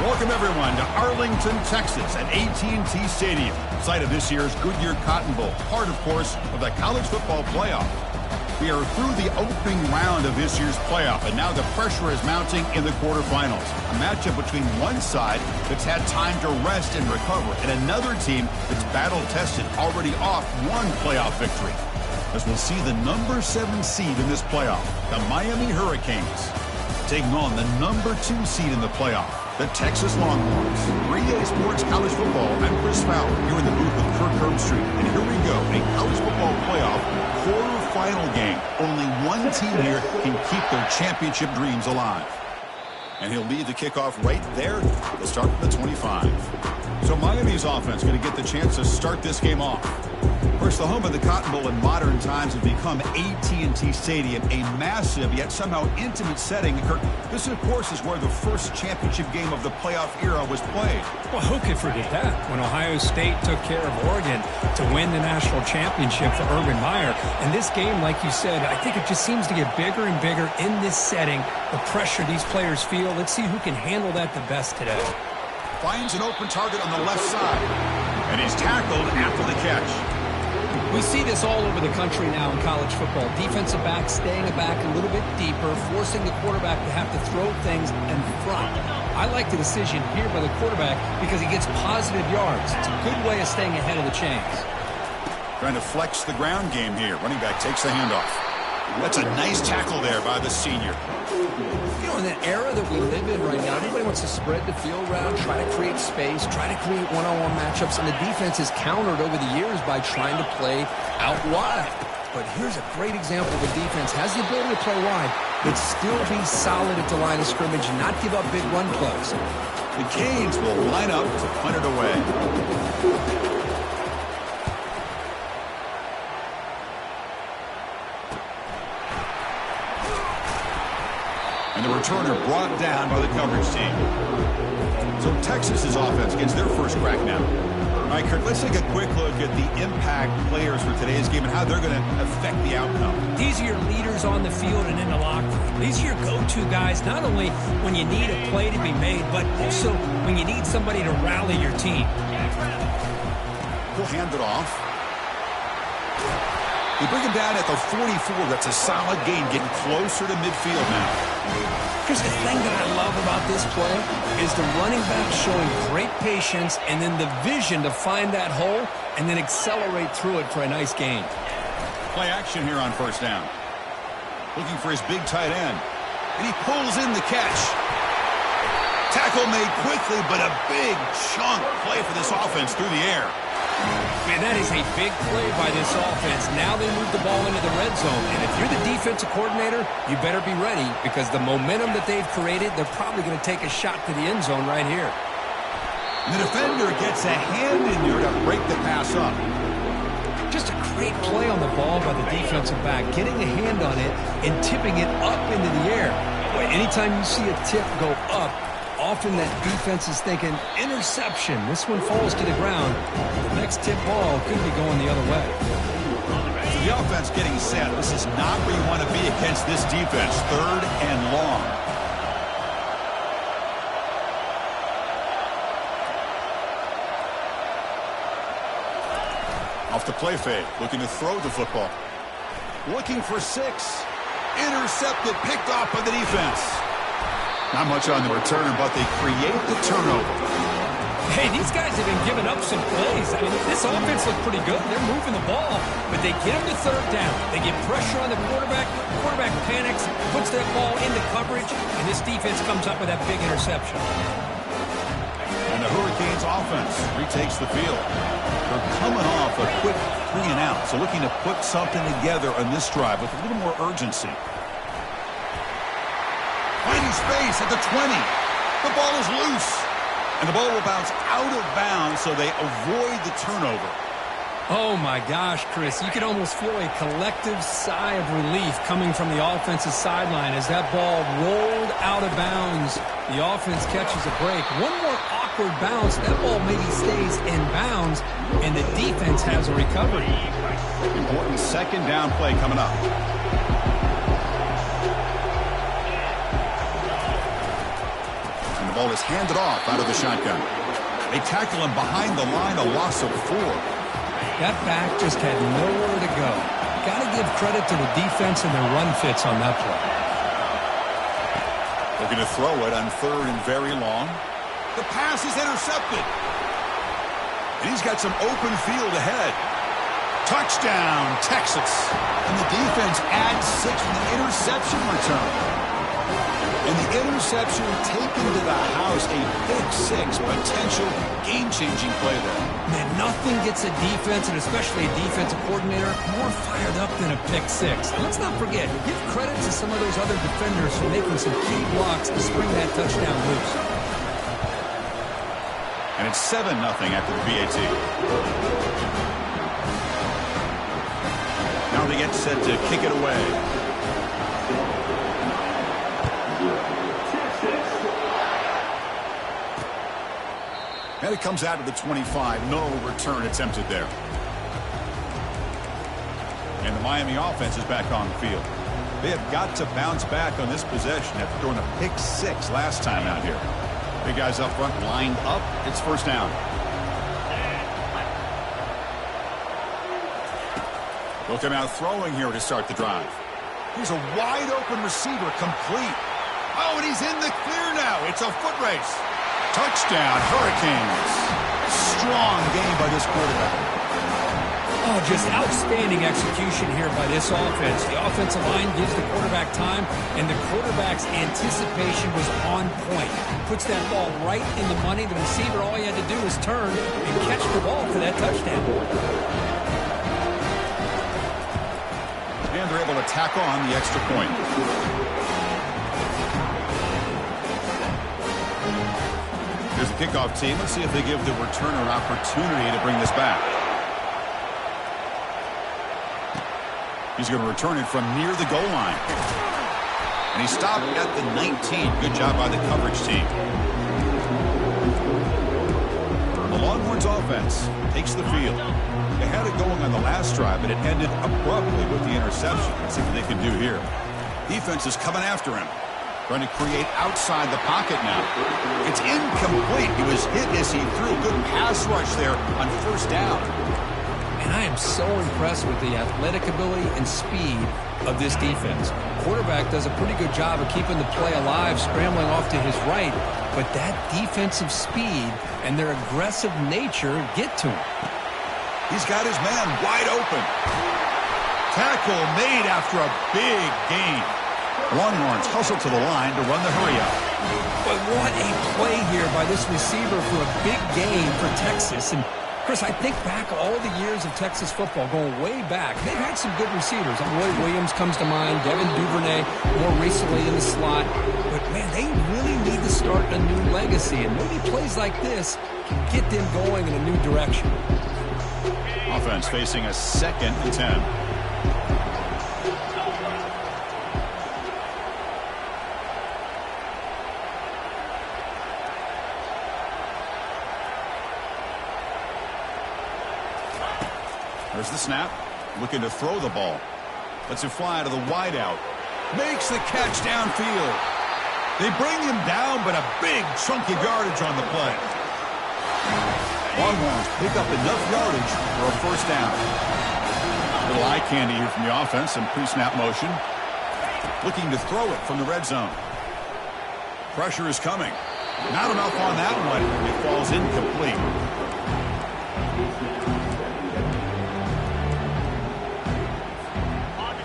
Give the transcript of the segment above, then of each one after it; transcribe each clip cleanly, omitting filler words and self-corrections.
Welcome, everyone, to Arlington, Texas at AT&T Stadium, site of this year's Goodyear Cotton Bowl, part, of course, of the college football playoff. We are through the opening round of this year's playoff, and now the pressure is mounting in the quarterfinals. A matchup between one side that's had time to rest and recover, and another team that's battle-tested, already off one playoff victory. As we'll see the number 7 seed in this playoff, the Miami Hurricanes, taking on the number 2 seed in the playoff, the Texas Longhorns. For EA Sports College Football, I'm Chris Fowler, here in the booth with Kirk Herbstreit. And here we go, a college football playoff quarterfinal game. Only one team here can keep their championship dreams alive. And he'll lead the kickoff right there. They'll start with the 25. So Miami's offense going to get the chance to start this game off. Of course, the home of the Cotton Bowl in modern times has become AT&T Stadium, a massive yet somehow intimate setting. This, of course, is where the first championship game of the playoff era was played. Well, who could forget that? When Ohio State took care of Oregon to win the national championship for Urban Meyer. And this game, like you said, I think it just seems to get bigger and bigger in this setting. The pressure these players feel. Let's see who can handle that the best today. Finds an open target on the left side. And he's tackled after the catch. We see this all over the country now in college football. Defensive backs staying back a little bit deeper, forcing the quarterback to have to throw things in front. I like the decision here by the quarterback because he gets positive yards. It's a good way of staying ahead of the chains. Trying to flex the ground game here. Running back takes the handoff. That's a nice tackle there by the senior. You know, in that era that we live in right now, everybody wants to spread the field around, try to create space, try to create one-on-one matchups, and the defense has countered over the years by trying to play out wide. But here's a great example of a defense has the ability to play wide, but still be solid at the line of scrimmage and not give up big run plays. The Canes will line up to punt it away. And the returner brought down by the coverage team. So Texas's offense gets their first crack now. All right, Kurt, let's take a quick look at the impact players for today's game and how they're going to affect the outcome. These are your leaders on the field and in the locker room. These are your go-to guys, not only when you need a play to be made, but also when you need somebody to rally your team. He'll hand it off. They bring him down at the 44. That's a solid gain, getting closer to midfield now. Here's the thing that I love about this play is the running back showing great patience and then the vision to find that hole and then accelerate through it for a nice gain. Play action here on first down. Looking for his big tight end. And he pulls in the catch. Tackle made quickly, but a big chunk play for this offense through the air. Man, that is a big play by this offense. Now they move the ball into the red zone. And if you're the defensive coordinator, you better be ready because the momentum that they've created, they're probably going to take a shot to the end zone right here. The defender gets a hand in there to break the pass up. Just a great play on the ball by the defensive back, getting a hand on it and tipping it up into the air. Boy, anytime you see a tip go up, often that defense is thinking interception. This one falls to the ground. The next tip ball could be going the other way. So the offense getting set. This is not where you want to be against this defense. 3rd and long. Off the play fake. Looking to throw the football. Looking for 6. Intercepted. Picked off by the defense. Not much on the returner, but they create the turnover. Hey, these guys have been giving up some plays. I mean, this offense looked pretty good. They're moving the ball, but they get them to 3rd down. They get pressure on the quarterback. The quarterback panics, puts that ball into coverage, and this defense comes up with that big interception. And the Hurricanes offense retakes the field. They're coming off a quick 3 and out, so looking to put something together on this drive with a little more urgency. Finding space at the 20. The ball is loose. And the ball will bounce out of bounds, so they avoid the turnover. Oh, my gosh, Chris. You can almost feel a collective sigh of relief coming from the offensive sideline as that ball rolled out of bounds. The offense catches a break. One more awkward bounce. That ball maybe stays in bounds, and the defense has a recovery. Important 2nd down play coming up. Ball is handed off out of the shotgun. They tackle him behind the line, a loss of 4. That back just had nowhere to go. Got to give credit to the defense and their run fits on that play. Looking to throw it on 3rd and very long. The pass is intercepted. And he's got some open field ahead. Touchdown, Texas. And the defense adds 6 for the interception return. And the interception taken to the house, a big 6, potential game-changing play there. Man, nothing gets a defense, and especially a defensive coordinator, more fired up than a pick 6. And let's not forget, give credit to some of those other defenders for making some key blocks to spring that touchdown loose. And it's 7-0 after the PAT. Now they get set to kick it away. And it comes out of the 25. No return attempted there. And the Miami offense is back on the field. They have got to bounce back on this possession after throwing a pick 6 last time out here. Big guys up front lined up. It's first down. They'll come out throwing here to start the drive. Here's a wide open receiver, complete. Oh, and he's in the clear now. It's a foot race. Touchdown, Hurricanes. Strong game by this quarterback. Oh, just outstanding execution here by this offense. The offensive line gives the quarterback time, and the quarterback's anticipation was on point. Puts that ball right in the money. The receiver, all he had to do was turn and catch the ball for that touchdown. And they're able to tack on the extra point. Here's the kickoff team. Let's see if they give the returner an opportunity to bring this back. He's going to return it from near the goal line. And he stopped at the 19. Good job by the coverage team. The Longhorns offense takes the field. They had it going on the last drive, but it ended abruptly with the interception. Let's see what they can do here. Defense is coming after him. Trying to create outside the pocket now. It's incomplete. He was hit as he threw. Good pass rush there on first down. And I am so impressed with the athletic ability and speed of this defense. Quarterback does a pretty good job of keeping the play alive, scrambling off to his right. But that defensive speed and their aggressive nature get to him. He's got his man wide open. Tackle made after a big gain. Longhorns hustle to the line to run the hurry-up. But what a play here by this receiver for a big gain for Texas. And, Chris, I think back all the years of Texas football, going way back, they've had some good receivers. Roy Williams comes to mind, Devin Duvernay more recently in the slot. But, man, they really need to start a new legacy. And maybe plays like this can get them going in a new direction. Offense facing a 2nd and 10. There's the snap. Looking to throw the ball. Lets it fly to the wideout. Makes the catch downfield. They bring him down, but a big chunk of yardage on the play. Longhorns pick up enough yardage for a first down. Little eye candy here from the offense. Some pre-snap motion. Looking to throw it from the red zone. Pressure is coming. Not enough on that one. It falls incomplete.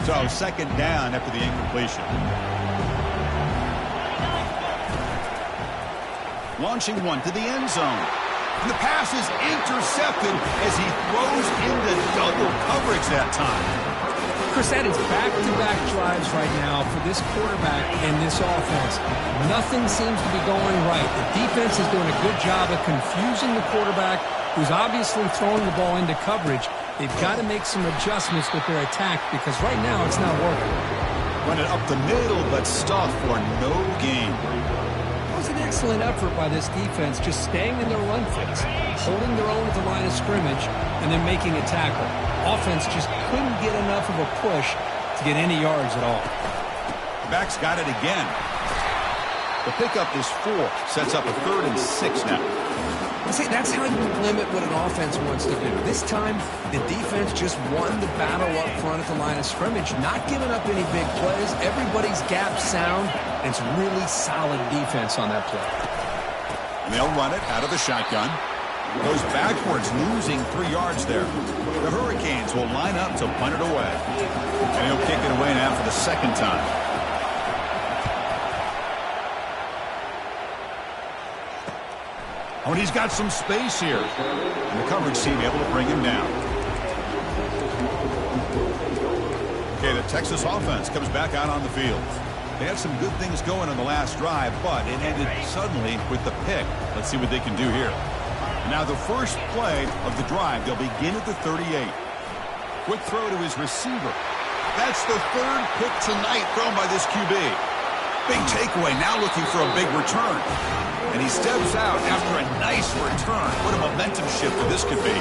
So, 2nd down after the incompletion. Launching one to the end zone. And the pass is intercepted as he throws into double coverage that time. Chris, that is back-to-back drives right now for this quarterback and this offense. Nothing seems to be going right. The defense is doing a good job of confusing the quarterback, who's obviously throwing the ball into coverage. They've got to make some adjustments with their attack because right now it's not working. Run it up the middle, but stuff for no gain. It was an excellent effort by this defense, just staying in their run fits, holding their own at the line of scrimmage, and then making a tackle. Offense just couldn't get enough of a push to get any yards at all. The back's got it again. The pickup is 4. Sets up a 3rd and 6 now. See, that's how you limit what an offense wants to do. This time, the defense just won the battle up front at the line of scrimmage, not giving up any big plays. Everybody's gap sound, and it's really solid defense on that play. And they'll run it out of the shotgun. Goes backwards, losing 3 yards there. The Hurricanes will line up to punt it away. And he'll kick it away now for the 2nd time. Oh, and he's got some space here. And the coverage team able to bring him down. Okay, the Texas offense comes back out on the field. They had some good things going on the last drive, but it ended suddenly with the pick. Let's see what they can do here. Now the first play of the drive, they'll begin at the 38. Quick throw to his receiver. That's the 3rd pick tonight thrown by this QB. Big takeaway, now looking for a big return. And he steps out after a nice return. What a momentum shifter this could be.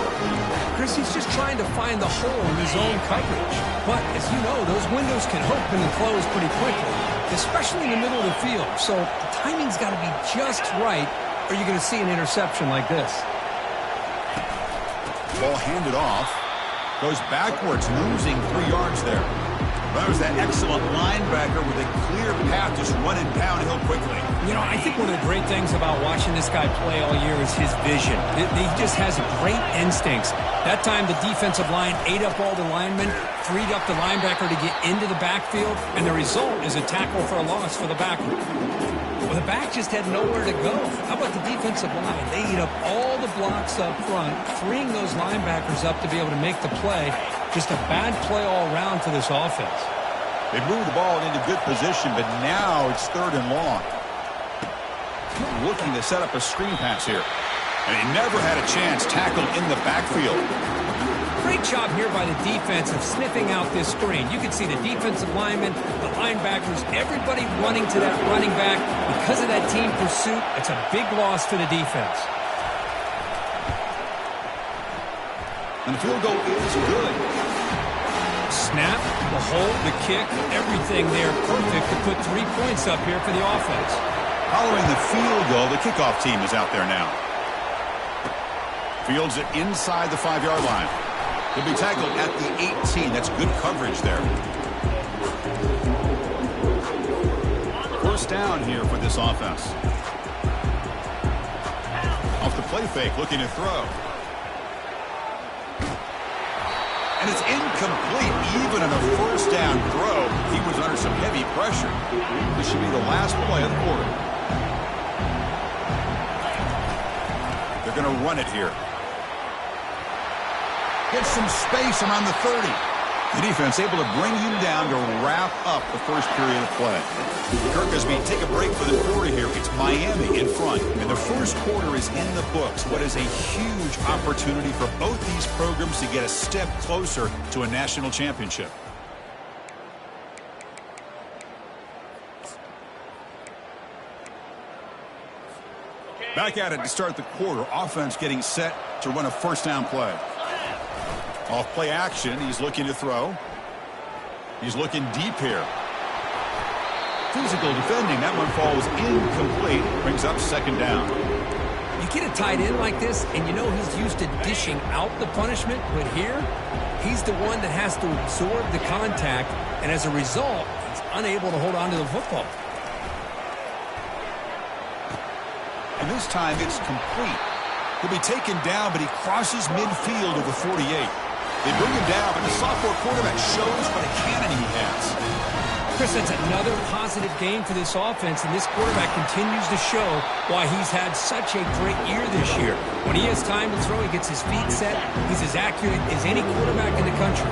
Chris, he's just trying to find the hole in his own coverage. But as you know, those windows can open and close pretty quickly, especially in the middle of the field. So the timing's got to be just right, or you're going to see an interception like this. Ball handed off. Goes backwards, losing 3 yards there. That was that excellent linebacker with a clear path just running downhill quickly. You know, I think one of the great things about watching this guy play all year is his vision. He just has great instincts. That time, the defensive line ate up all the linemen, freed up the linebacker to get into the backfield, and the result is a tackle for a loss for the backer. Well, the back just had nowhere to go. How about the defensive line? They eat up all the blocks up front, freeing those linebackers up to be able to make the play. Just a bad play all around for this offense. They moved the ball into good position, but now it's 3rd and long. Looking to set up a screen pass here. And he never had a chance tackled in the backfield. Great job here by the defense of sniffing out this screen. You can see the defensive linemen, the linebackers, everybody running to that running back. Because of that team pursuit, it's a big loss for the defense. And the field goal is good. Snap, the hold, the kick, everything there perfect to put 3 points up here for the offense. Following the field goal, the kickoff team is out there now. Fields it inside the 5-yard line. He'll be tackled at the 18. That's good coverage there. 1st down here for this offense. Off the play fake, looking to throw. And it's incomplete. Even on a 1st down throw, he was under some heavy pressure. This should be the last play of the quarter. They're going to run it here. Gets some space around the 30. The defense able to bring him down to wrap up the first period of play. Kirk, as we take a break for the quarter here, it's Miami in front. And the first quarter is in the books. What is a huge opportunity for both these programs to get a step closer to a national championship. Back at it to start the quarter. Offense getting set to run a 1st down play. Off play action, he's looking to throw. He's looking deep here. Physical defending, that one falls incomplete. Brings up 2nd down. You get a tight end like this, and you know he's used to dishing out the punishment, but here, he's the one that has to absorb the contact, and as a result, he's unable to hold on to the football. And this time, it's complete. He'll be taken down, but he crosses midfield of the 48. They bring him down, but the sophomore quarterback shows what a cannon he has. Chris, that's another positive game for this offense, and this quarterback continues to show why he's had such a great year this year. When he has time to throw, he gets his feet set. He's as accurate as any quarterback in the country.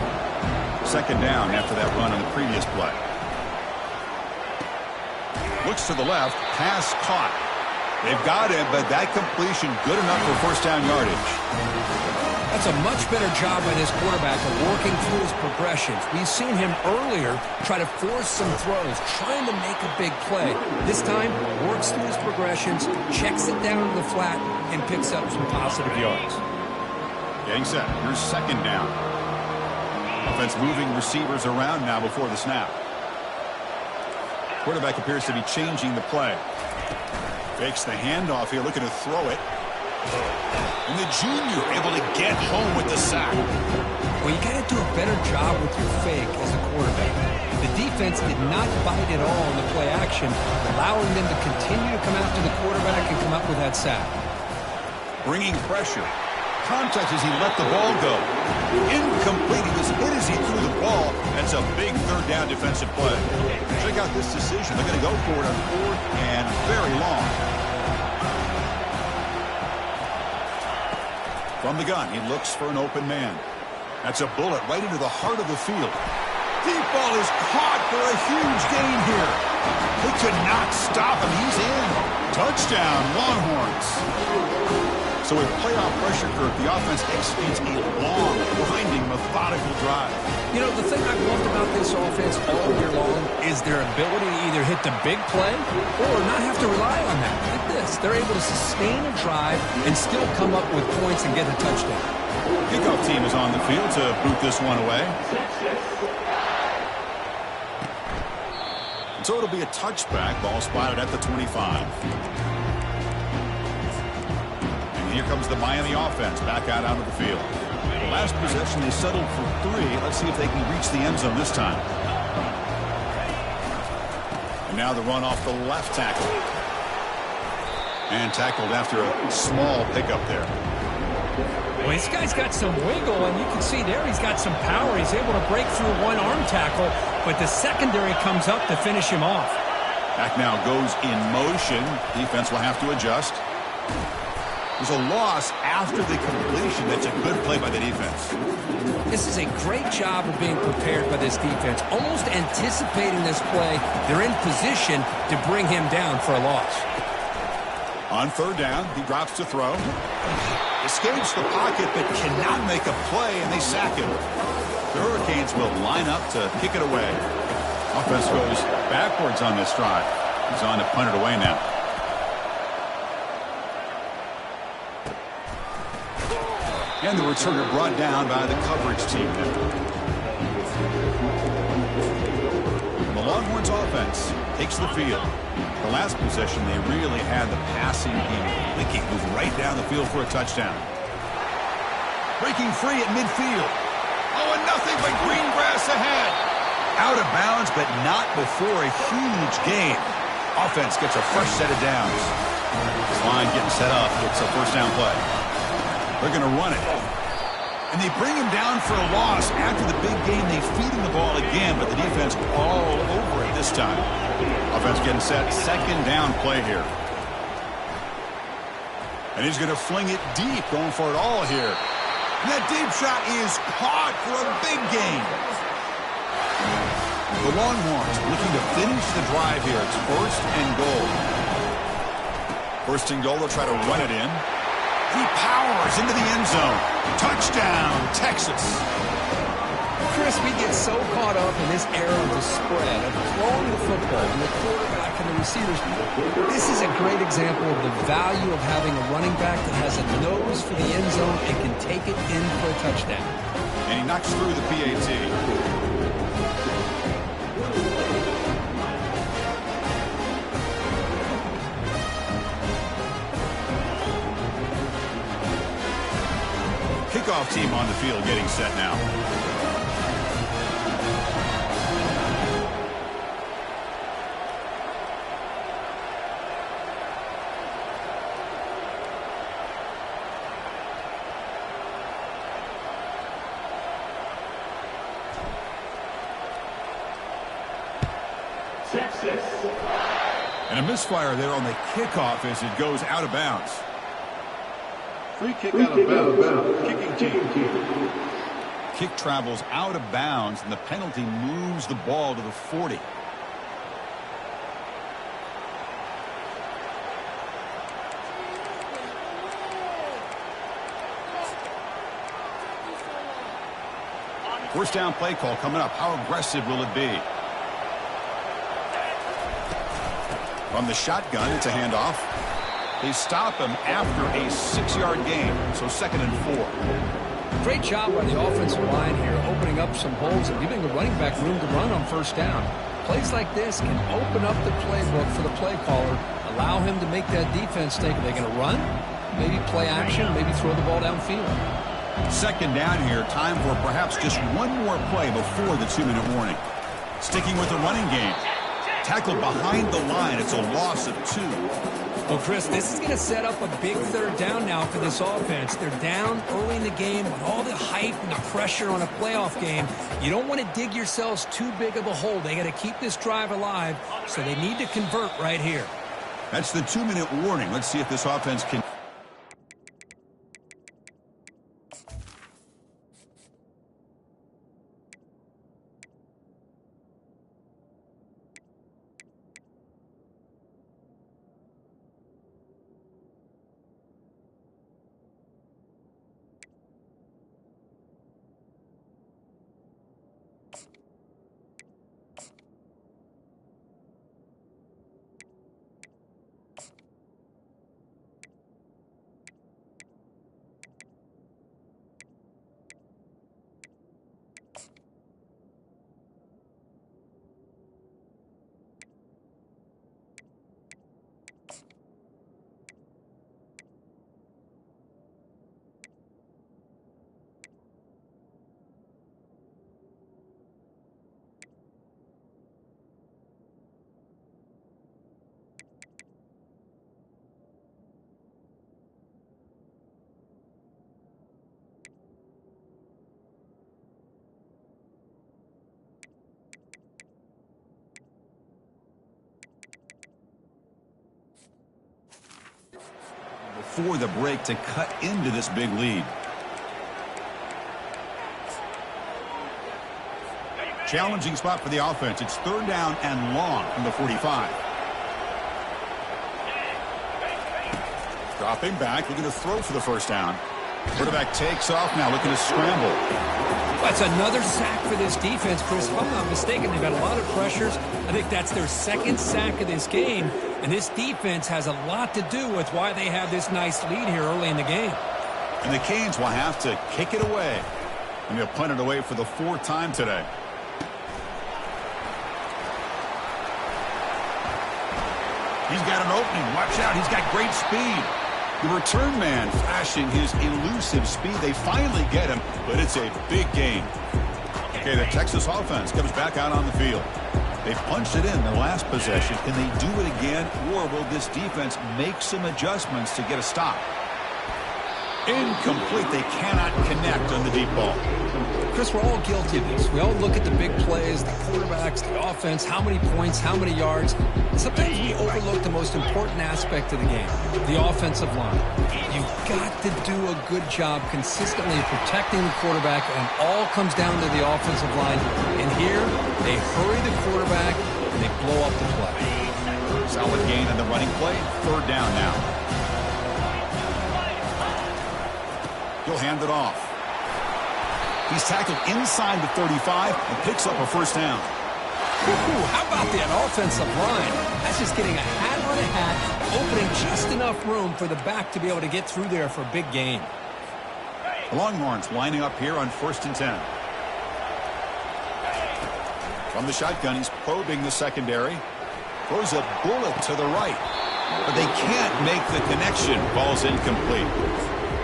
2nd down after that run on the previous play. Looks to the left, pass caught. They've got him, but that completion good enough for 1st down yardage. That's a much better job by this quarterback of working through his progressions. We've seen him earlier try to force some throws, trying to make a big play. This time, works through his progressions, checks it down to the flat, and picks up some positive yards. Getting set. Here's 2nd down. Offense moving receivers around now before the snap. Quarterback appears to be changing the play. Fakes the handoff here, looking to throw it. And the junior able to get home with the sack. Well, you got to do a better job with your fake as a quarterback. The defense did not bite at all in the play action, allowing them to continue to come after the quarterback and come up with that sack. Bringing pressure. Contact as he let the ball go. Incomplete. He was hit as he threw the ball. That's a big third down defensive play. Check out this decision. They're going to go for it on 4th and very long. From the gun, he looks for an open man. That's a bullet right into the heart of the field. Deep ball is caught for a huge gain here. They could not stop him. He's in. Touchdown, Longhorns. So with playoff pressure curve, the offense executes a long, grinding, methodical drive. You know, the thing I've loved about this offense all year long is their ability to either hit the big play or not have to rely on that. Look at this. They're able to sustain a drive and still come up with points and get a touchdown. Kickoff team is on the field to boot this one away. So it'll be a touchback. Ball spotted at the 25. Here comes the Miami offense back out onto the field. The last possession, they settled for 3. Let's see if they can reach the end zone this time. And now the run off the left tackle. And tackled after a small pickup there. Well, this guy's got some wiggle, and you can see there he's got some power. He's able to break through one arm tackle, but the secondary comes up to finish him off. Back now goes in motion. Defense will have to adjust. There's a loss after the completion. That's a good play by the defense. This is a great job of being prepared by this defense. Almost anticipating this play, they're in position to bring him down for a loss. On 3rd down, he drops to throw. Escapes the pocket but cannot make a play, and they sack him. The Hurricanes will line up to kick it away. Offense goes backwards on this drive. He's on to punt it away now. And the returner brought down by the coverage team. The Longhorns offense takes the field. The last possession, they really had the passing game. They can't move right down the field for a touchdown. Breaking free at midfield. Oh, and nothing but green grass ahead. Out of bounds, but not before a huge gain. Offense gets a fresh set of downs. This line getting set up. It's a first down play. They're going to run it. And they bring him down for a loss. After the big game, they feed him the ball again, but the defense all over it this time. Offense getting set. 2nd down play here. And he's going to fling it deep, going for it all here. And that deep shot is caught for a big gain. The Longhorns looking to finish the drive here. It's 1st and goal. 1st and goal, they'll try to run it in. He powers into the end zone. Touchdown, Texas. Chris, we get so caught up in this era of the spread, of throwing the football, and the quarterback and the receivers. This is a great example of the value of having a running back that has a nose for the end zone and can take it in for a touchdown. And he knocks through the PAT. Kickoff team on the field getting set now. And a misfire there on the kickoff as it goes out of bounds. Free kick out of bounds. Kicking team. Kick travels out of bounds, and the penalty moves the ball to the 40. First down play call coming up. How aggressive will it be? From the shotgun, it's a handoff. They stop him after a 6-yard gain, so 2nd and 4. Great job by the offensive line here, opening up some holes and giving the running back room to run on first down. Plays like this can open up the playbook for the play caller, allow him to make that defense think, are they going to run? Maybe play action, maybe throw the ball downfield. Second down here, time for perhaps just one more play before the 2-minute warning. Sticking with the running game. Tackled behind the line. It's a loss of 2. Well, Chris, this is going to set up a big third down now for this offense. They're down early in the game with all the hype and the pressure on a playoff game. You don't want to dig yourselves too big of a hole. They got to keep this drive alive, so they need to convert right here. That's the 2-minute warning. Let's see if this offense can... before the break to cut into this big lead. Challenging spot for the offense. It's third down and long from the 45. Dropping back, looking to throw for the first down. Quarterback takes off now, looking to scramble. That's another sack for this defense, Chris. If I'm not mistaken, they've got a lot of pressures. I think that's their second sack of this game. And this defense has a lot to do with why they have this nice lead here early in the game. And the Canes will have to kick it away. And they'll punt it away for the 4th time today. He's got an opening. Watch out. He's got great speed. The return man flashing his elusive speed. They finally get him, but it's a big gain. Okay, the Texas offense comes back out on the field. They've punched it in their last possession. Can they do it again, or will this defense make some adjustments to get a stop? Incomplete. They cannot connect on the deep ball. Chris, we're all guilty of this. We all look at the big plays, the quarterbacks, the offense, how many points, how many yards. And sometimes we overlook the most important aspect of the game, the offensive line. You've got to do a good job consistently protecting the quarterback, and it all comes down to the offensive line. And here, they hurry the quarterback, and they blow up the play. Solid gain in the running play. Third down now. He'll hand it off. He's tackled inside the 35 and picks up a first down. Ooh, how about that offensive line? That's just getting a hat on a hat, opening just enough room for the back to be able to get through there for a big gain. The Longhorns lining up here on 1st and 10. From the shotgun, he's probing the secondary. Throws a bullet to the right. But they can't make the connection. Ball's incomplete.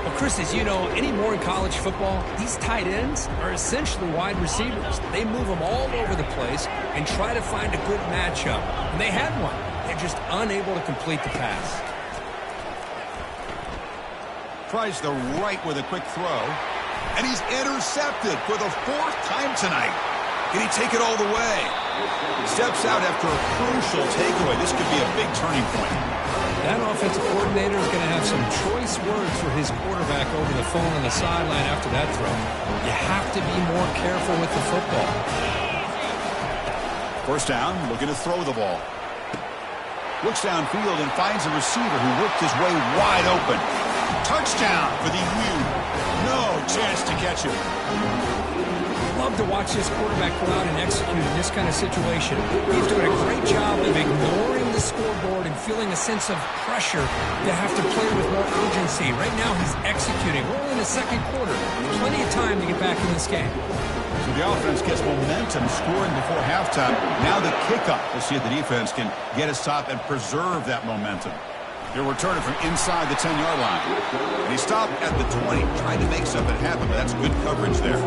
Well, Chris, as you know, anymore in college football, these tight ends are essentially wide receivers. They move them all over the place and try to find a good matchup. And they had one. They're just unable to complete the pass. Tries the right with a quick throw. And he's intercepted for the 4th time tonight. Can he take it all the way? Steps out after a crucial takeaway. This could be a big turning point. That offensive coordinator is going to have some choice words for his quarterback over the phone on the sideline after that throw. You have to be more careful with the football. First down, looking to throw the ball. Looks downfield and finds a receiver who worked his way wide open. Touchdown for the U. No chance to catch him. Love to watch this quarterback go out and execute in this kind of situation. He's doing a great job of ignoring the scoreboard and feeling a sense of pressure to have to play with more urgency. Right now he's executing. We're only in the second quarter. Plenty of time to get back in this game. So the offense gets momentum scoring before halftime. Now the kickoff. We'll see if the defense can get a stop and preserve that momentum. He'll return it from inside the 10-yard line. And he stopped at the 20, trying to make something happen, but that's good coverage there.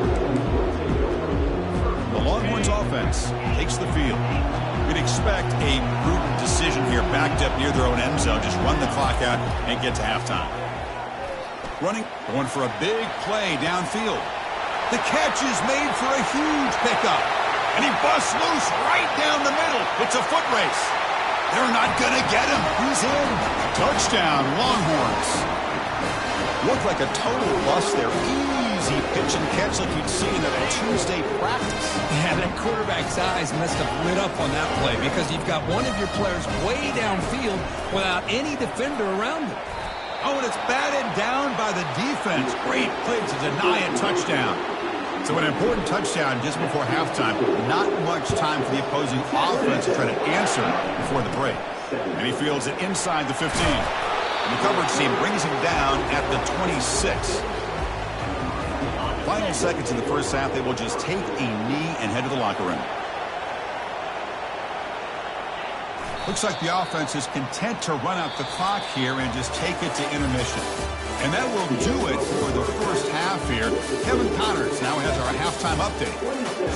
The Longhorns offense takes the field. You'd expect a prudent decision here, backed up near their own end zone. Just run the clock out and get to halftime. Running, going for a big play downfield. The catch is made for a huge pickup. And he busts loose right down the middle. It's a foot race. They're not going to get him. He's in. Touchdown, Longhorns. Looked like a total bust there. Easy pitch and catch like you'd see in a Tuesday practice. Yeah, that quarterback's eyes must have lit up on that play because you've got one of your players way downfield without any defender around him. Oh, and it's batted down by the defense. Great play to deny a touchdown. So an important touchdown just before halftime. Not much time for the opposing offense to try to answer before the break. And he fields it inside the 15. And the coverage team brings him down at the 26. Final seconds in the first half, they will just take a knee and head to the locker room. Looks like the offense is content to run out the clock here and just take it to intermission. And that will do it for the first half here. Kevin Connors now has our halftime update.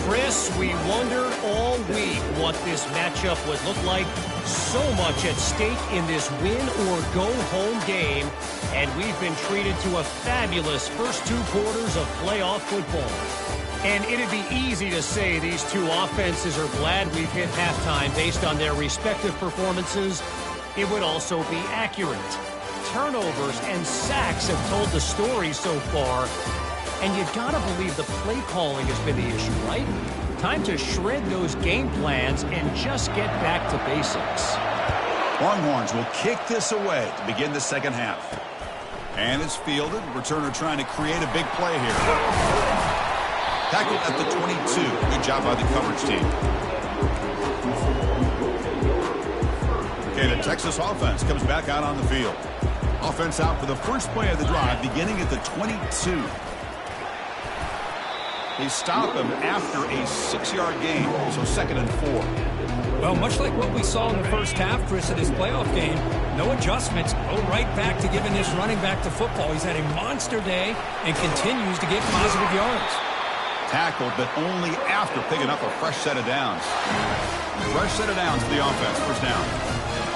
Chris, we wondered all week what this matchup would look like. So much at stake in this win-or-go-home game. And we've been treated to a fabulous first two quarters of playoff football. And it'd be easy to say these two offenses are glad we've hit halftime based on their respective performances. It would also be accurate. Turnovers and sacks have told the story so far. And you gotta believe the play calling has been the issue, right? Time to shred those game plans and just get back to basics. Longhorns will kick this away to begin the second half. And it's fielded. Returner trying to create a big play here. Tackled at the 22. Good job by the coverage team. Okay, the Texas offense comes back out on the field. Offense out for the first play of the drive, beginning at the 22. They stop him after a 6-yard gain, so 2nd and 4. Well, much like what we saw in the first half, Chris, of this playoff game, no adjustments, go right back to giving this running back to football. He's had a monster day and continues to get positive yards. Tackled, but only after picking up a fresh set of downs. Fresh set of downs for the offense, first down.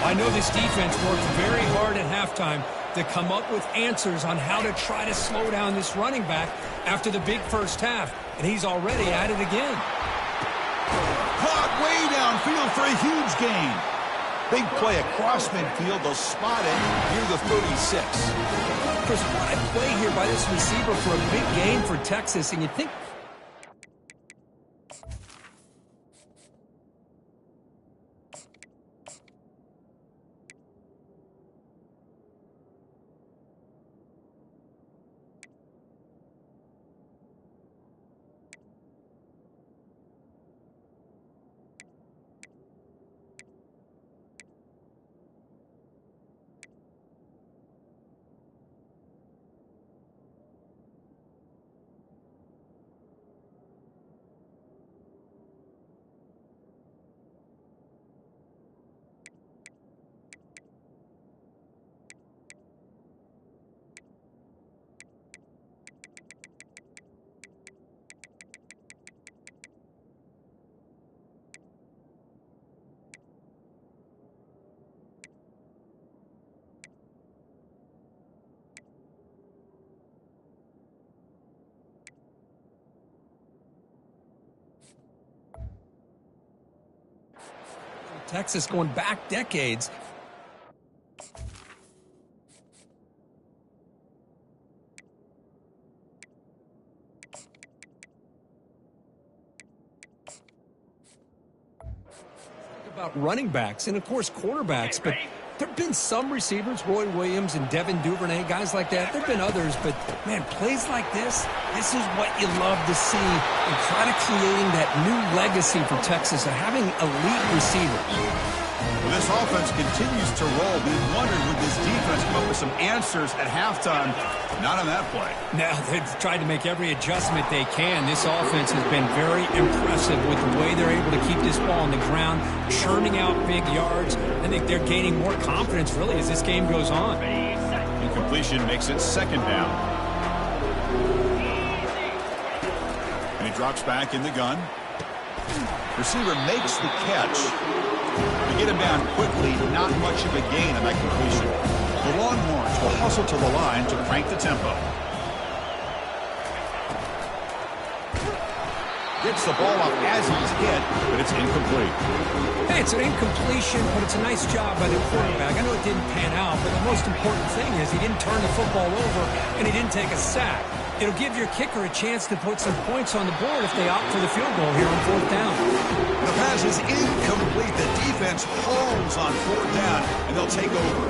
I know this defense worked very hard at halftime to come up with answers on how to try to slow down this running back after the big first half, and he's already at it again. Caught way downfield for a huge gain. Big play across midfield. They'll spot it near the 36. Chris, what a play here by this receiver for a big gain for Texas, and you think... Texas going back decades. About running backs and, of course, quarterbacks, but There have been some receivers, Roy Williams and Devin Duvernay, guys like that. There have been others, but, man, plays like this is what you love to see and try to creating that new legacy for Texas of having elite receivers. Well, this offense continues to roll. We wondered, would this defense come up with some answers at halftime? Not on that play. Now they've tried to make every adjustment they can. This offense has been very impressive with the way they're able to keep this ball on the ground, churning out big yards. I think they're gaining more confidence, really, as this game goes on. Incompletion makes it second down. And he drops back in the gun. Receiver makes the catch. To get him down quickly, not much of a gain on that completion. The Longhorns will hustle to the line to crank the tempo. Gets the ball up as he's hit, but it's incomplete. Hey, it's an incompletion, but it's a nice job by the quarterback. I know it didn't pan out, but the most important thing is he didn't turn the football over and he didn't take a sack. It'll give your kicker a chance to put some points on the board if they opt for the field goal here on fourth down. The pass is incomplete. The defense holds on fourth down, and they'll take over.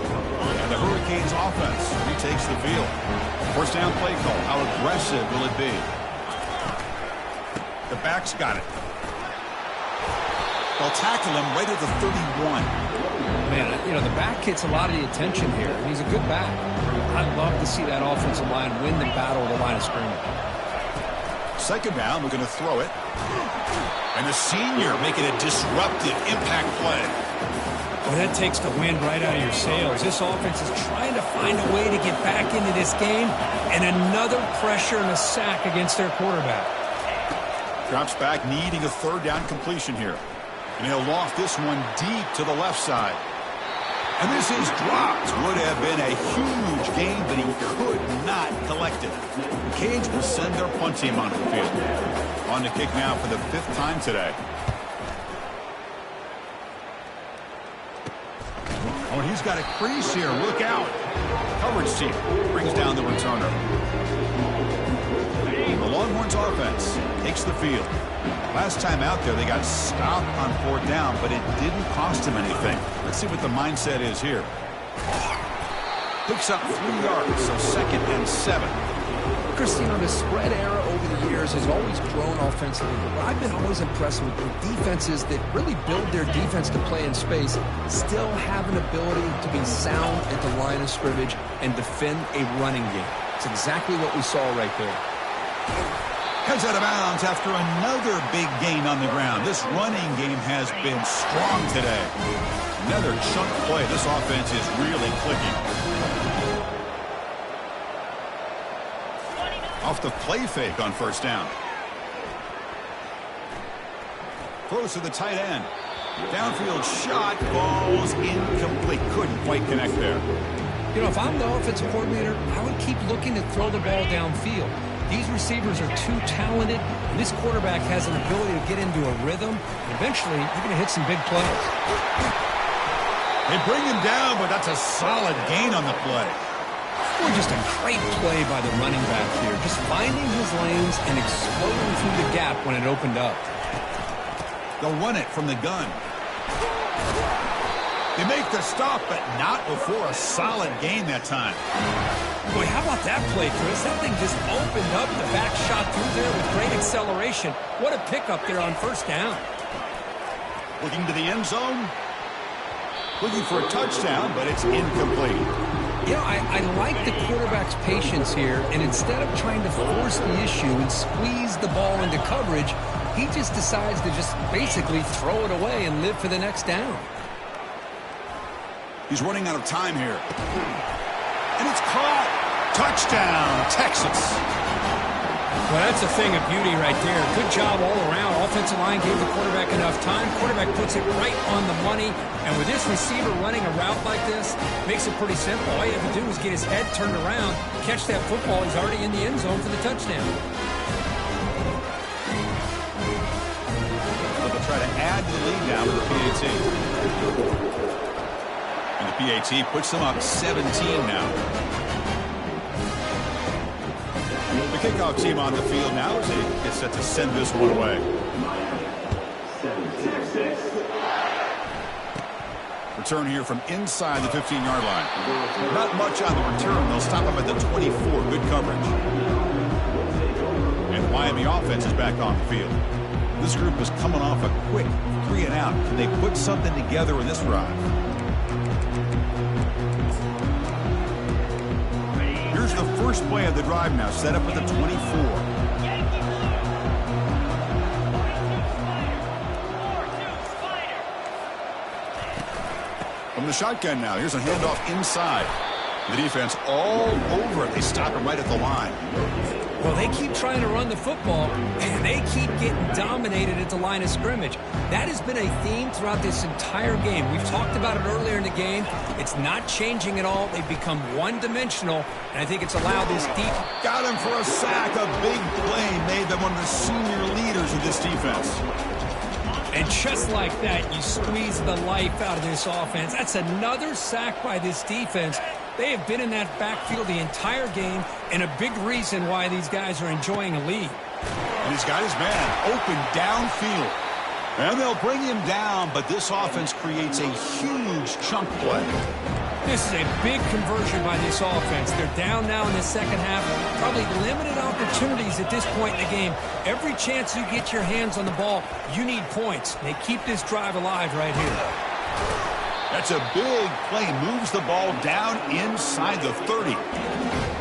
And the Hurricanes offense retakes the field. First down play call. How aggressive will it be? The back's got it. They'll tackle him right at the 31. Man, you know, the back gets a lot of the attention here, and he's a good back. I'd love to see that offensive line win the battle of the line of scrimmage. Second down, we're going to throw it. And the senior making a disruptive impact play. Well, that takes the wind right out of your sails. This offense is trying to find a way to get back into this game, and another pressure and a sack against their quarterback. Drops back, needing a third down completion here. And he'll loft this one deep to the left side. And this is dropped. Would have been a huge gain, but he could not collect it. The Canes will send their punt team onto the field. On the kick now for the 5th time today. Oh, and he's got a crease here. Look out. Coverage team brings down the returner. The Longhorns offense takes the field. Last time out there, they got stopped on fourth down, but it didn't cost him anything. Let's see what the mindset is here. Picks up 3 yards, so 2nd and 7. Christine, the spread era over the years has always grown offensively, but I've been always impressed with the defenses that really build their defense to play in space, still have an ability to be sound at the line of scrimmage and defend a running game. It's exactly what we saw right there. Heads out of bounds after another big gain on the ground. This running game has been strong today. Another chunk play. This offense is really clicking. Off the play fake on first down. Throws to the tight end. Downfield shot. Ball's incomplete. Couldn't quite connect there. You know, if I'm the offensive coordinator, I would keep looking to throw the ball downfield. These receivers are too talented, and this quarterback has an ability to get into a rhythm. And eventually, you're going to hit some big plays. They bring him down, but that's a solid gain on the play. Boy, just a great play by the running back here. Just finding his lanes and exploding through the gap when it opened up. They'll run it from the gun. They make the stop, but not before a solid gain that time. Boy, how about that play, Chris? That thing just opened up. The back shot through there with great acceleration. What a pickup there on first down. Looking to the end zone. Looking for a touchdown, but it's incomplete. You know, I like the quarterback's patience here, and instead of trying to force the issue and squeeze the ball into coverage, he just decides to just basically throw it away and live for the next down. He's running out of time here. And it's caught. Touchdown, Texas. Well, that's a thing of beauty right there. Good job all around. Offensive line gave the quarterback enough time. Quarterback puts it right on the money. And with this receiver running a route like this, makes it pretty simple. All you have to do is get his head turned around, catch that football. He's already in the end zone for the touchdown. But they'll try to add to the lead now with the PAT. And the PAT puts them up 17 now. The kickoff team on the field now as they get set to send this one away. Return here from inside the 15-yard line. Not much on the return. They'll stop him at the 24. Good coverage. And the Miami offense is back on the field. This group is coming off a quick 3-and-out. Can they put something together in this drive? Here's the first play of the drive now, set up at the 24. From the shotgun now, here's a handoff inside. The defense all over it. They stop him right at the line. Well, they keep trying to run the football, and they keep getting dominated at the line of scrimmage. That has been a theme throughout this entire game. We've talked about it earlier in the game. It's not changing at all. They've become one-dimensional, and I think it's allowed this deep. Got him for a sack. A big play made them one of the senior leaders of this defense. And just like that, you squeeze the life out of this offense. That's another sack by this defense. They have been in that backfield the entire game, and a big reason why these guys are enjoying a lead. And he's got his man open downfield. And they'll bring him down, but this offense creates a huge chunk play. This is a big conversion by this offense. They're down now in the second half. Probably limited opportunities at this point in the game. Every chance you get your hands on the ball, you need points. They keep this drive alive right here. That's a big play. Moves the ball down inside the 30.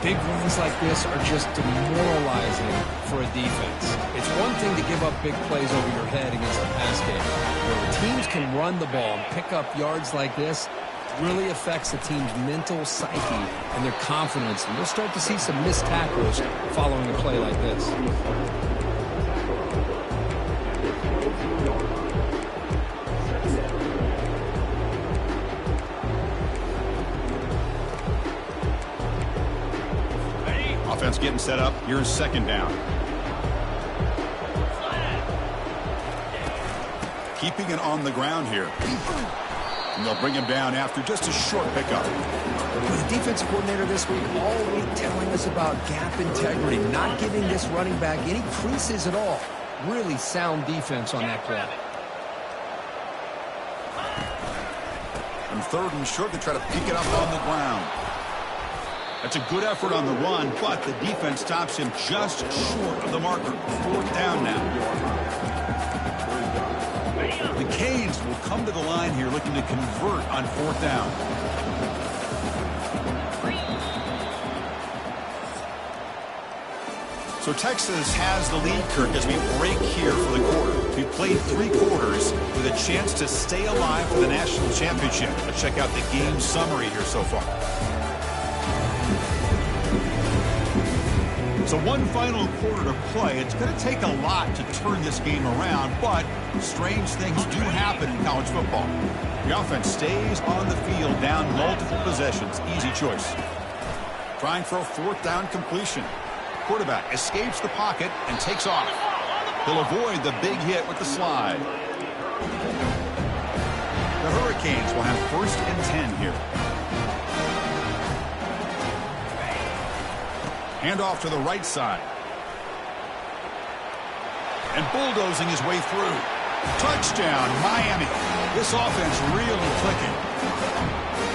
Big runs like this are just demoralizing for a defense. It's one thing to give up big plays over your head against the pass game. Where teams can run the ball and pick up yards like this, really affects the team's mental psyche and their confidence. And you'll start to see some missed tackles following a play like this. Offense getting set up. Here's second down. Keeping it on the ground here. And they'll bring him down after just a short pickup. The defensive coordinator this week all week telling us about gap integrity, not giving this running back any creases at all. Really sound defense on that play. And third and short, they try to pick it up on the ground. That's a good effort on the run, but the defense stops him just short of the marker. Fourth down now. The Canes will come to the line here looking to convert on fourth down. So Texas has the lead, Kirk, as we break here for the quarter. We've played 3 quarters with a chance to stay alive for the national championship. Let's check out the game summary here so far. So one final quarter to play. It's going to take a lot to turn this game around, but strange things do happen in college football. The offense stays on the field down multiple possessions. Easy choice. Trying for a fourth down completion. Quarterback escapes the pocket and takes off. He'll avoid the big hit with the slide. The Hurricanes will have first and 10 here. Handoff to the right side. And bulldozing his way through. Touchdown, Miami. This offense really clicking.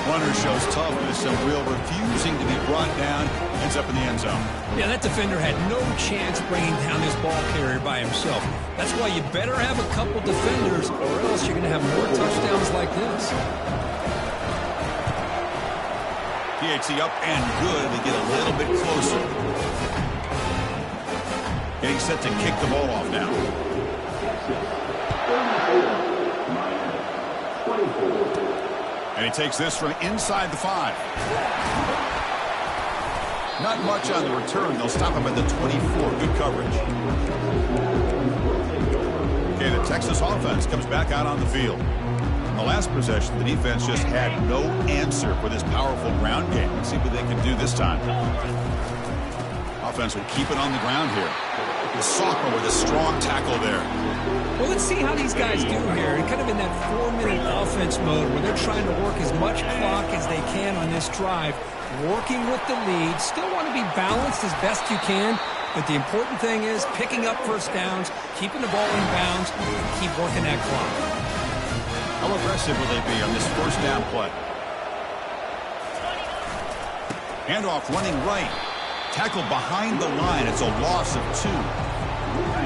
Runner shows toughness and will, refusing to be brought down. Ends up in the end zone. Yeah, that defender had no chance bringing down this ball carrier by himself. That's why you better have a couple defenders, or else you're going to have more touchdowns like this. PAT up and good. They get a little bit closer. Getting set to kick the ball off now. And he takes this from inside the 5. Not much on the return. They'll stop him at the 24. Good coverage. Okay, the Texas offense comes back out on the field. In the last possession, the defense just had no answer for this powerful ground game. Let's see what they can do this time. Offense will keep it on the ground here. Soccer with a strong tackle there. Well, let's see how these guys do here. Kind of in that 4-minute offense mode where they're trying to work as much clock as they can on this drive. Working with the lead. Still want to be balanced as best you can. But the important thing is picking up first downs, keeping the ball in bounds, and keep working that clock. How aggressive will they be on this first down play? Handoff running right. Tackled behind the line. It's a loss of 2.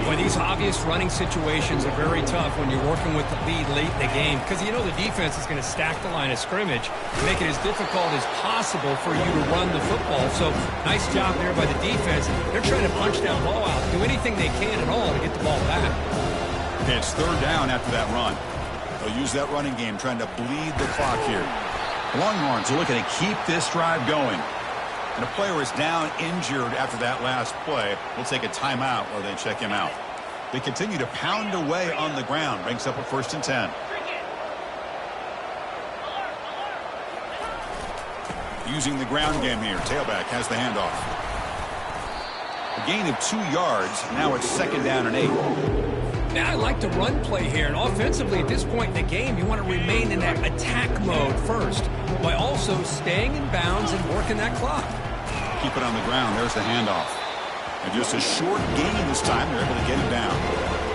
Well, these obvious running situations are very tough when you're working with the lead late in the game because you know the defense is going to stack the line of scrimmage, make it as difficult as possible for you to run the football. So nice job there by the defense. They're trying to punch that ball out, do anything they can at all to get the ball back. Okay, it's third down after that run. They'll use that running game trying to bleed the clock here. Longhorns are looking to keep this drive going. And a player is down injured after that last play. We'll take a timeout while they check him out. They continue to pound away on the ground. Brings up a 1st and 10. Using the ground game here. Tailback has the handoff. A gain of 2 yards. Now it's 2nd down and 8. Now I like the run play here, and offensively at this point in the game, you want to remain in that attack mode first, by also staying in bounds and working that clock. Keep it on the ground. There's the handoff. And just a short gain this time. They're able to get it down.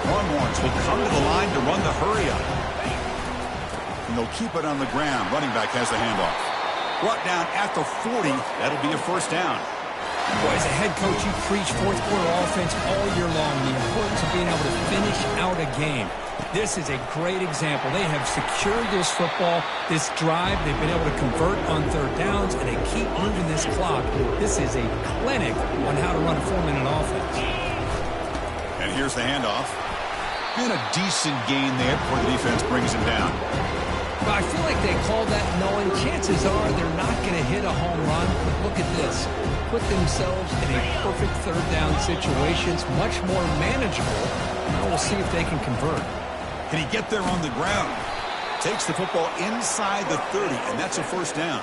Longhorns will come to the line to run the hurry up. And they'll keep it on the ground. Running back has the handoff. Brought down at the 40. That'll be a 1st down. Boy, as a head coach, you preach fourth quarter offense all year long, the importance of being able to finish out a game. This is a great example. They have secured this football, this drive. They've been able to convert on 3rd downs, and they keep moving this clock. This is a clinic on how to run a 4-minute offense. And here's the handoff. And a decent gain there before the defense brings him down. But I feel like they called that knowing chances are they're not going to hit a home run. But look at this. Put themselves in a perfect 3rd down situation. It's much more manageable. Now we'll see if they can convert. Can he get there on the ground? Takes the football inside the 30, and that's a 1st down.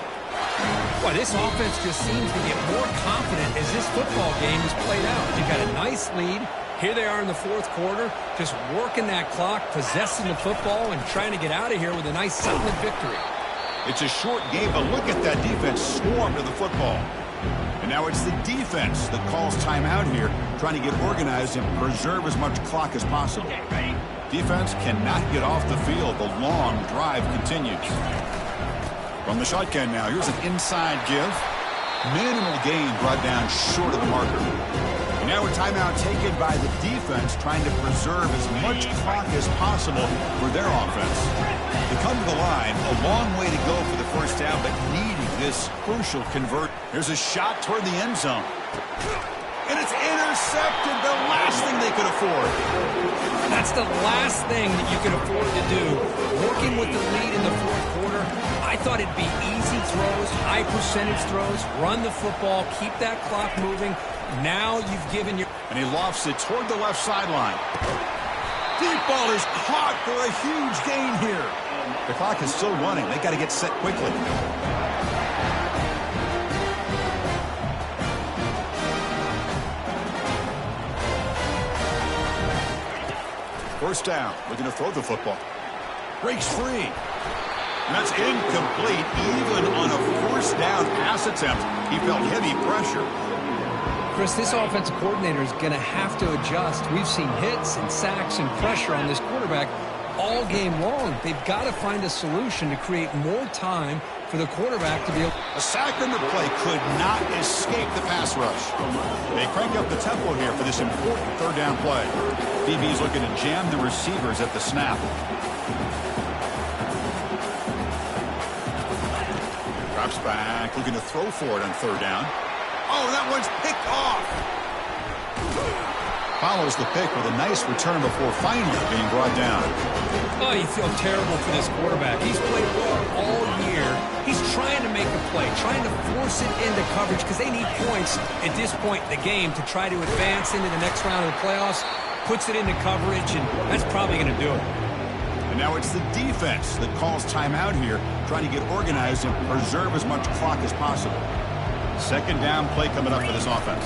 Boy, this offense just seems to get more confident as this football game is played out. They've got a nice lead. Here they are in the 4th quarter, just working that clock, possessing the football, and trying to get out of here with a nice, solid victory. It's a short game, but look at that defense swarm to the football. And now it's the defense that calls timeout here, trying to get organized and preserve as much clock as possible. Defense cannot get off the field. The long drive continues. From the shotgun now, here's an inside give. Minimal gain brought down short of the marker. And now a timeout taken by the defense, trying to preserve as much clock as possible for their offense. They come to the line, a long way to go for the 1st down, but needing this crucial convert. Here's a shot toward the end zone. And it's intercepted, the last thing they could afford. That's the last thing that you could afford to do. Working with the lead in the 4th quarter, I thought it'd be easy throws, high percentage throws, run the football, keep that clock moving. Now you've given your... And he lofts it toward the left sideline. Deep ball is caught for a huge gain here. The clock is still running. They got to get set quickly. First down, looking to throw the football. Breaks free. And that's incomplete, even on a 1st down pass attempt. He felt heavy pressure. Chris, this offensive coordinator is going to have to adjust. We've seen hits and sacks and pressure on this quarterback all game long. They've got to find a solution to create more time for the quarterback to be able... A sack on the play could not escape the pass rush. They crank up the tempo here for this important 3rd down play. DB's looking to jam the receivers at the snap. Drops back, looking to throw for it on 3rd down. Oh, that one's picked off. Follows the pick with a nice return before finally being brought down. Oh, you feel terrible for this quarterback. He's played well all year. He's trying to make a play, trying to force it into coverage because they need points at this point in the game to try to advance into the next round of the playoffs. Puts it into coverage, and that's probably going to do it. And now it's the defense that calls timeout here, trying to get organized and preserve as much clock as possible. 2nd down play coming up for this offense.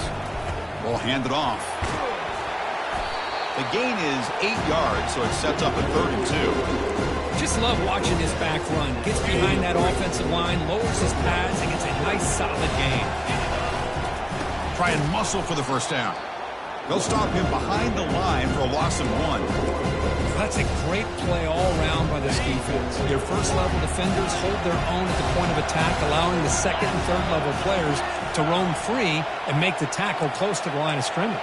Ball handed off. The gain is 8 yards, so it sets up a 3rd and 2. Just love watching this back run. Gets behind that offensive line, lowers his pads, and gets a nice solid gain. Try and muscle for the 1st down. They'll stop him behind the line for a loss of 1. That's a great play all around by this defense. Your first-level defenders hold their own at the point of attack, allowing the second and third-level players to roam free and make the tackle close to the line of scrimmage.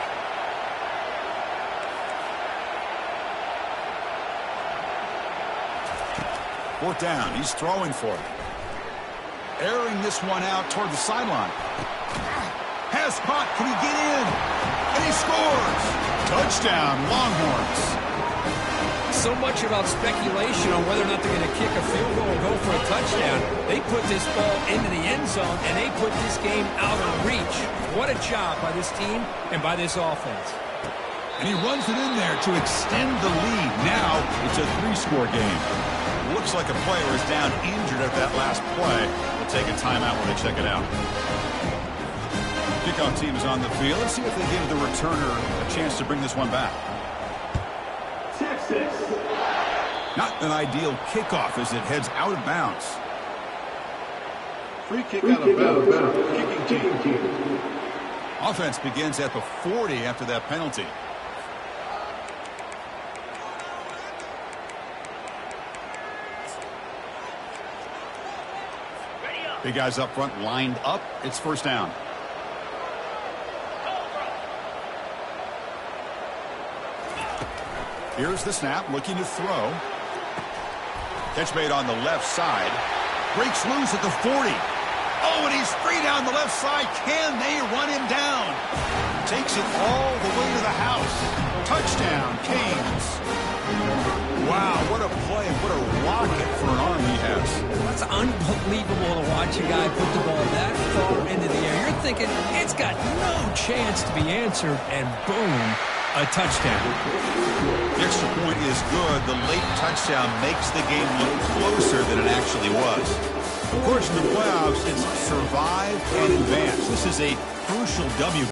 Fourth down. He's throwing for it. Airing this one out toward the sideline. Has caught. Can he get in? And he scores. Touchdown, Longhorns. So much about speculation on whether or not they're going to kick a field goal or go for a touchdown. They put this ball into the end zone, and they put this game out of reach. What a job by this team and by this offense. And he runs it in there to extend the lead. Now it's a 3-score game. Looks like a player is down injured at that last play. We'll take a timeout when they check it out. Kickoff team is on the field. Let's see if they give the returner a chance to bring this one back. Texas. Not an ideal kickoff as it heads out of bounds. Free kick out of bounds. Kicking team. Offense begins at the 40 after that penalty. Big guys up front lined up. It's first down. Here's the snap, looking to throw. Catch made on the left side. Breaks loose at the 40. Oh, and he's free down the left side. Can they run him down? Takes it all the way to the house. Touchdown, Canes. Wow, what a play. What a rocket for an arm he has. That's unbelievable to watch a guy put the ball that far into the air. You're thinking it's got no chance to be answered, and boom, a touchdown. The extra point is good. The late touchdown makes the game look closer than it actually was. Of course, in the playoffs, it's survive and advance. This is a crucial W.